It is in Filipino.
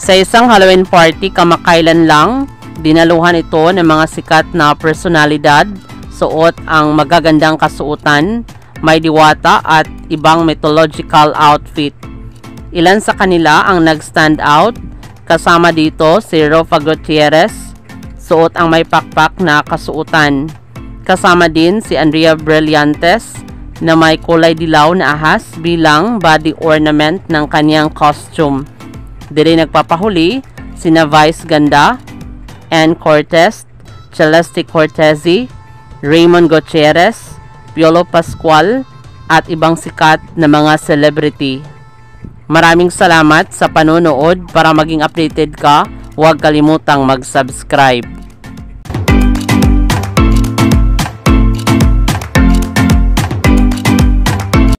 Sa isang Halloween party kamakailan lang, dinaluhan ito ng mga sikat na personalidad, suot ang magagandang kasuotan, may diwata at ibang mythological outfit. Ilan sa kanila ang nag-stand out, kasama dito si Rofa Gutierrez, suot ang may pakpak na kasuotan. Kasama din si Andrea Brillantes na may kulay dilaw na ahas bilang body ornament ng kanyang costume. Dili nagpapahuli sina Vice Ganda, Ann Cortez, Celeste Cortezi, Raymond Gutierrez, Piolo Pascual at ibang sikat na mga celebrity. Maraming salamat sa panonood. Para maging updated ka, huwag kalimutang mag-subscribe.